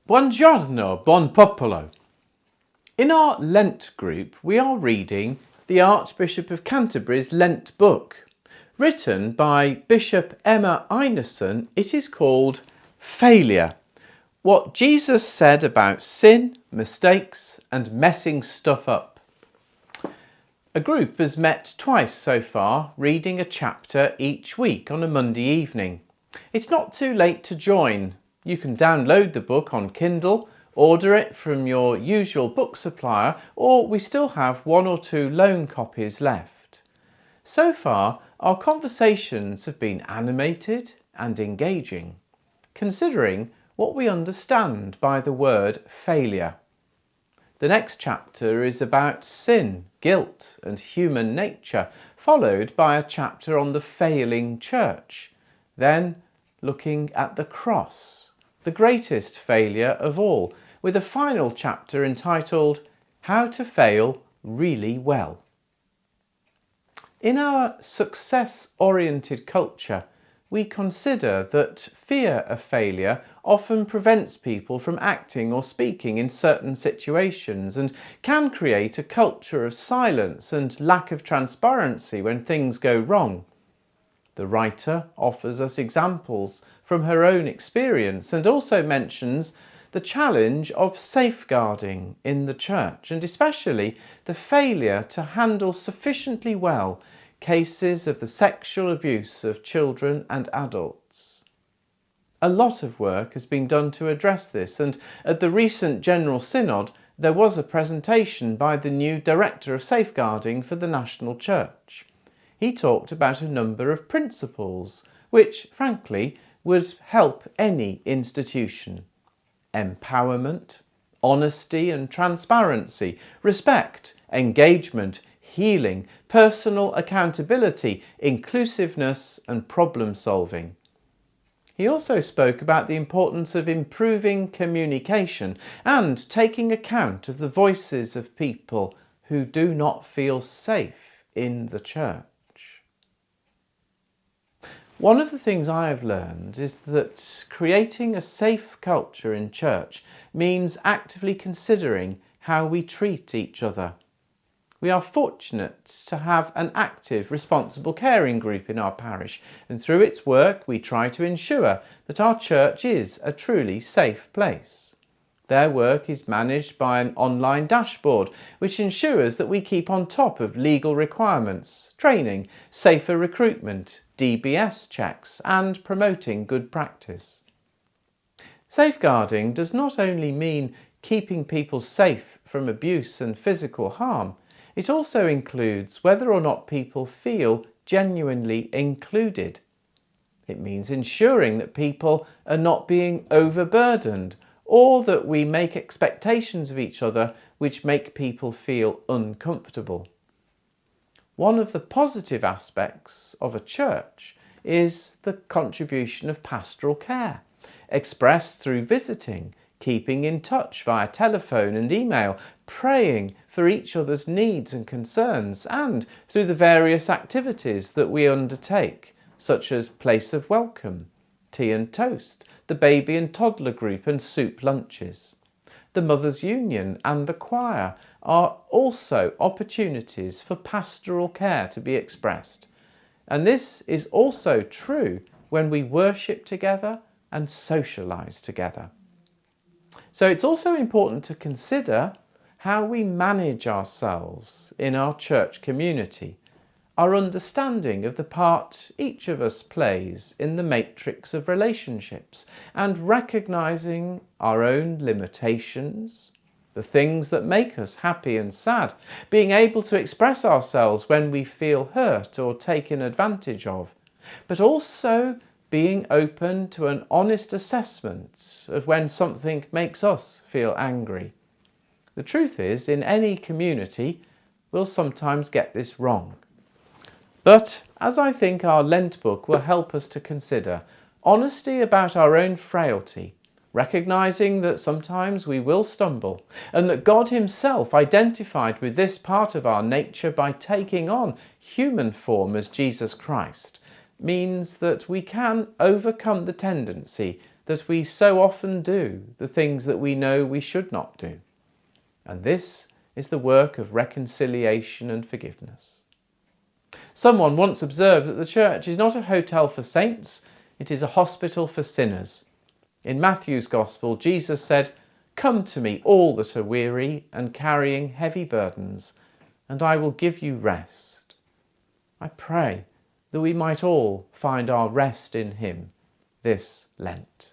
Buongiorno, buon popolo. In our Lent group, we are reading the Archbishop of Canterbury's Lent book. Written by Bishop Emma Ineson, it is called Failure: What Jesus Said About Sin, Mistakes and Messing Stuff Up. A group has met twice so far, reading a chapter each week on a Monday evening. It's not too late to join. You can download the book on Kindle, order it from your usual book supplier, or we still have 1 or 2 loan copies left. So far, our conversations have been animated and engaging, considering what we understand by the word failure. The next chapter is about sin, guilt and human nature, followed by a chapter on the failing church, then looking at the cross, the greatest failure of all, with a final chapter entitled How to Fail Really Well. In our success-oriented culture, we consider that fear of failure often prevents people from acting or speaking in certain situations and can create a culture of silence and lack of transparency when things go wrong. The writer offers us examples from her own experience and also mentions the challenge of safeguarding in the church, and especially the failure to handle sufficiently well cases of the sexual abuse of children and adults. A lot of work has been done to address this, and at the recent General Synod there was a presentation by the new Director of Safeguarding for the National Church. He talked about a number of principles which, frankly, would help any institution: empowerment, honesty and transparency, respect, engagement, healing, personal accountability, inclusiveness and problem solving. He also spoke about the importance of improving communication and taking account of the voices of people who do not feel safe in the church. One of the things I have learned is that creating a safe culture in church means actively considering how we treat each other. We are fortunate to have an active, responsible caring group in our parish, and through its work we try to ensure that our church is a truly safe place. Their work is managed by an online dashboard which ensures that we keep on top of legal requirements, training, safer recruitment, DBS checks and promoting good practice. Safeguarding does not only mean keeping people safe from abuse and physical harm, it also includes whether or not people feel genuinely included. It means ensuring that people are not being overburdened, or that we make expectations of each other which make people feel uncomfortable. One of the positive aspects of a church is the contribution of pastoral care, expressed through visiting, keeping in touch via telephone and email, praying for each other's needs and concerns, and through the various activities that we undertake, such as Place of Welcome, Tea and Toast, the baby and toddler group and soup lunches. The Mothers' Union and the choir are also opportunities for pastoral care to be expressed. And this is also true when we worship together and socialise together. So it's also important to consider how we manage ourselves in our church community, our understanding of the part each of us plays in the matrix of relationships, and recognising our own limitations, the things that make us happy and sad, being able to express ourselves when we feel hurt or taken advantage of, but also being open to an honest assessment of when something makes us feel angry. The truth is, in any community, we'll sometimes get this wrong. But, as I think our Lent book will help us to consider, honesty about our own frailty, recognising that sometimes we will stumble, and that God himself identified with this part of our nature by taking on human form as Jesus Christ, means that we can overcome the tendency that we so often do the things that we know we should not do. And this is the work of reconciliation and forgiveness. Someone once observed that the church is not a hotel for saints, it is a hospital for sinners. In Matthew's Gospel, Jesus said, "Come to me, all that are weary and carrying heavy burdens, and I will give you rest." I pray that we might all find our rest in him this Lent.